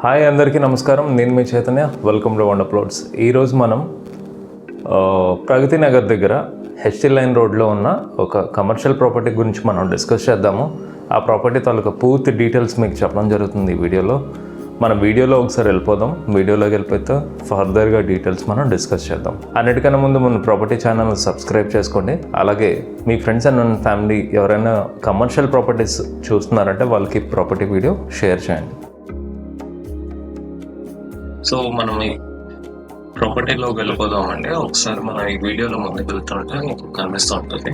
Hi అందరికీ నమస్కారం. నేను మీ Chaitanya. Welcome to one uploads. ఈరోజు మనం ప్రగతి నగర్ దగ్గర హెచ్టీ లైన్ రోడ్లో ఉన్న ఒక కమర్షియల్ ప్రాపర్టీ గురించి మనం డిస్కస్ చేద్దాము. ఆ ప్రాపర్టీ తాలూకా పూర్తి డీటెయిల్స్ మీకు చెప్పడం జరుగుతుంది ఈ వీడియోలో. మనం వీడియోలో ఒకసారి వెళ్ళిపోదాం. వీడియోలోకి వెళ్ళిపోతే ఫర్దర్గా డీటెయిల్స్ మనం డిస్కస్ చేద్దాం. అన్నిటికన్నా ముందు మన ప్రాపర్టీ ఛానల్ సబ్స్క్రైబ్ చేసుకోండి. అలాగే మీ ఫ్రెండ్స్ అండ్ ఫ్యామిలీ ఎవరైనా కమర్షియల్ ప్రాపర్టీస్ చూస్తున్నారంటే వాళ్ళకి ప్రాపర్టీ వీడియో షేర్ చేయండి. సో మనం ఈ ప్రాపర్టీలోకి వెళ్ళిపోదామండి. ఒకసారి మనం ఈ వీడియోలో ముందుకు వెళ్తుంటే మీకు కనిపిస్తూ ఉంటుంది.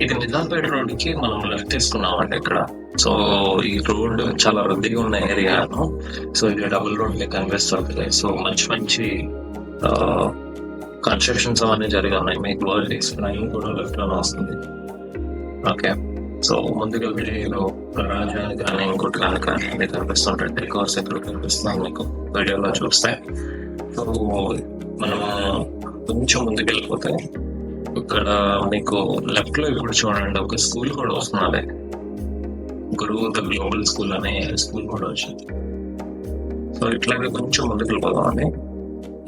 ఇది నిజాంపేట రోడ్డుకి మనం లెఫ్ట్ తీసుకున్నామండి ఇక్కడ. సో ఈ రోడ్ చాలా రద్దీగా ఉన్న ఏరియాను. సో ఇది డబుల్ రోడ్ మీకు కనిపిస్తుంది. సో మంచి కన్స్ట్రక్షన్స్ అవన్నీ జరిగి ఉన్నాయి. మీకు వర్ల్డ్ ఎక్స్ప్లైన్ కూడా లెఫ్ట్ లోనే వస్తుంది. ఓకే, సో ముందుకు వీడియోలో రాజాని కానీ ఇంకోటి కానీ అన్ని కనిపిస్తుంటాయి. కోర్స్ ఎక్కడ కనిపిస్తున్నాయి మీకు వీడియోలో చూస్తే. సో మనం కొంచెం ముందుకు వెళ్ళిపోతే ఇక్కడ మీకు లెఫ్ట్ లో ఇప్పుడు చూడండి ఒక స్కూల్ కూడా వస్తున్నది. గురువు ద గ్లోబల్ స్కూల్ అనే స్కూల్ కూడా వచ్చింది. సో ఇట్లాగే కొంచెం ముందుకు వెళ్ళిపోదామండి.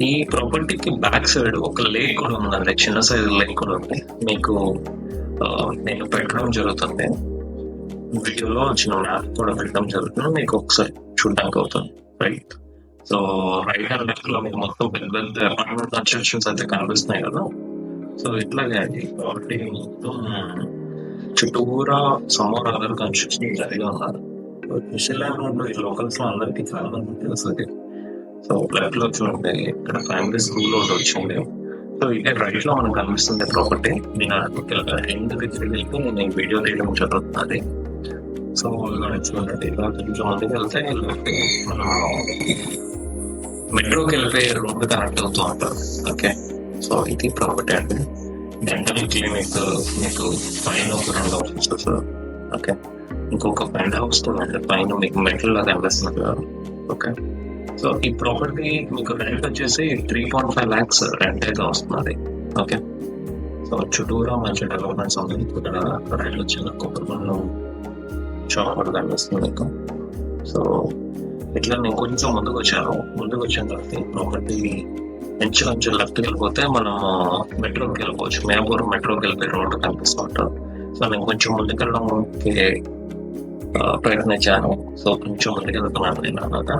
ఈ ప్రాపర్టీకి బ్యాక్ సైడ్ ఒక లేక్ కూడా ఉందండి. చిన్న సైజ్ లేక్ కూడా ఉంది. మీకు నేను పెట్టడం జరుగుతుంది వీడియోలో. చిన్న మ్యాప్ కూడా పెట్టడం జరుగుతుంది, మీకు ఒకసారి చూడడానికి అవుతుంది. Right, so right hand left లో మీకు మొత్తం పెద్ద పెద్ద అపార్ట్మెంట్ కన్స్ట్రక్షన్స్ అయితే కనిపిస్తున్నాయి కదా. సో ఇట్లాగే అది ప్రాపర్టీ మొత్తం చుట్టూరా సమ్మర్ అదర్ కన్స్ట్రక్షన్ జరిగి ఉన్నారు. ఈ లోకల్స్ లో అందరికీ చాలా మంది తెలుస్తుంది. సో లెఫ్ట్ లో చూడండి ఇక్కడ ప్రైమరీ స్కూల్ ఒకటి వచ్చింది. సో ఇదే రైట్ లో మనకు కనిపిస్తుంది ప్రాపర్టీ. నేను ఎండ్ వెళ్ళి నేను ఈ వీడియో తీయడం జరుగుతుంది. సో చూడండి ఇలా కొంచెం మందికి వెళ్తే మనం మెట్రోకి వెళ్ళిపోయే రోడ్డు కనెక్ట్ అవుతూ ఉంటారు. ఓకే, సో ఇది ప్రాపర్టీ అండి. డెంటల్ క్లినిక్ మీకు పైన ఒక 2 హౌసెస్. ఓకే, ఇంకొక పెంట్ హౌస్ కూడా ఉంది పైన మీకు మెట్రో లాగా కనిపిస్తుంది కదా. ఓకే, సో ఈ ప్రాపర్టీ మీకు రెంట్ వచ్చేసి 3.5 lakhs రెంట్ అయితే వస్తున్నది. ఓకే, సో చుట్టూరా మంచి డెవలప్మెంట్స్ ఉంది. ఇక్కడ రైలు వచ్చిన కొబ్బరిలో షాప్ కూడా కనిపిస్తుంది మీకు. సో ఇట్లా నేను కొంచెం ముందుకు వచ్చిన తర్వాత ఈ ప్రాపర్టీ కొంచెం లెఫ్ట్కి వెళ్ళిపోతే మనం మెట్రోకి వెళ్ళిపోవచ్చు. మేపురం మెట్రోకి వెళ్ళిపోయి రోడ్డు కనిపిస్తూ ఉంటారు. సో నేను కొంచెం ముందుకెళ్ళడానికి ప్రయత్నించాను. సో కొంచెం ముందుకెళ్తున్నాను నేను అలాగా.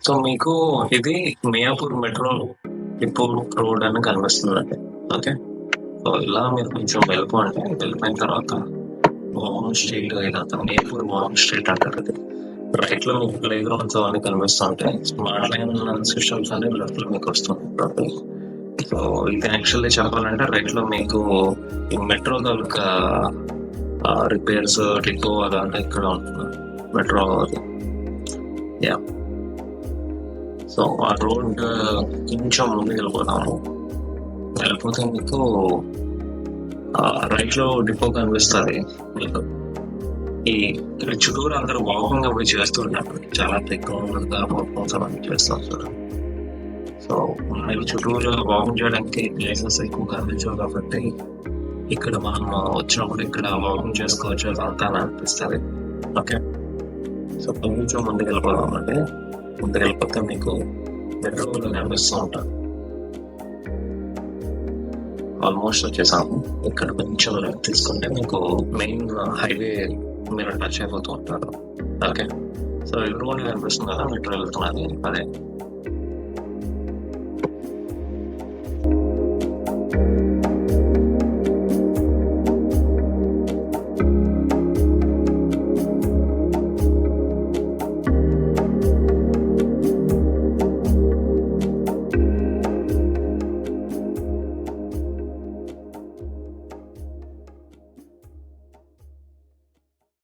సో మీకు ఇది మియాపూర్ మెట్రో డిపో రోడ్ అని కనిపిస్తుందండి. ఓకే, సో ఇలా మీరు కొంచెం వెళ్ళిపోయిన తర్వాత వార్మ్ స్ట్రీట్, ఇదంతా మియాపూర్ వార్మ్ స్ట్రీట్ అంటారు. అది రైట్ లో మీకు ప్లే గ్రౌండ్స్ అవన్నీ కనిపిస్తుంటాయి. స్మార్ట్ లైన్ సిస్టమ్స్ అనేవి లెఫ్ట్ లో మీకు వస్తుంది. సో ఇది యాక్చువల్లీ చెప్పాలంటే రైట్ లో మీకు ఈ మెట్రో తాలూకా రిపేర్స్ డిపో అదంతా ఇక్కడ ఉంటుంది మెట్రో. యా, సో ఆ రోడ్ కొంచెం ముందుకు వెళ్ళిపోతే మీకు రైట్ లో డిపో కనిపిస్తుంది మీకు. ఈ చుట్టూరు అందరూ వాకింగ్ అవి చేస్తున్నారు. చాలా ఎక్కువగా వాకింగ్స్ అవన్నీ చేస్తుంటారు. సో మీరు చుట్టూరు వాకింగ్ చేయడానికి ప్లేసెస్ ఎక్కువ కనిపించవు కాబట్టి ఇక్కడ మనం వచ్చినప్పుడు ఇక్కడ వాకింగ్ చేసుకోవచ్చు అదంతా అనిపిస్తుంది. ఓకే, సో కొంచెం ముందుకు వెళ్ళిపోదామంటే ముందుకెళ్ళిపోతే మీకు మెట్రోలో కనిపిస్తూ ఉంటారు. ఆల్మోస్ట్ వచ్చేసాము. ఇక్కడ కొంచెం లెఫ్ట్ తీసుకుంటే మీకు మెయిన్ హైవే మీరు టచ్ అయిపోతూ ఉంటారు. ఓకే, సో ఎదురుగా కనిపిస్తుంది కదా మెట్రో వెళ్తున్నది. అదే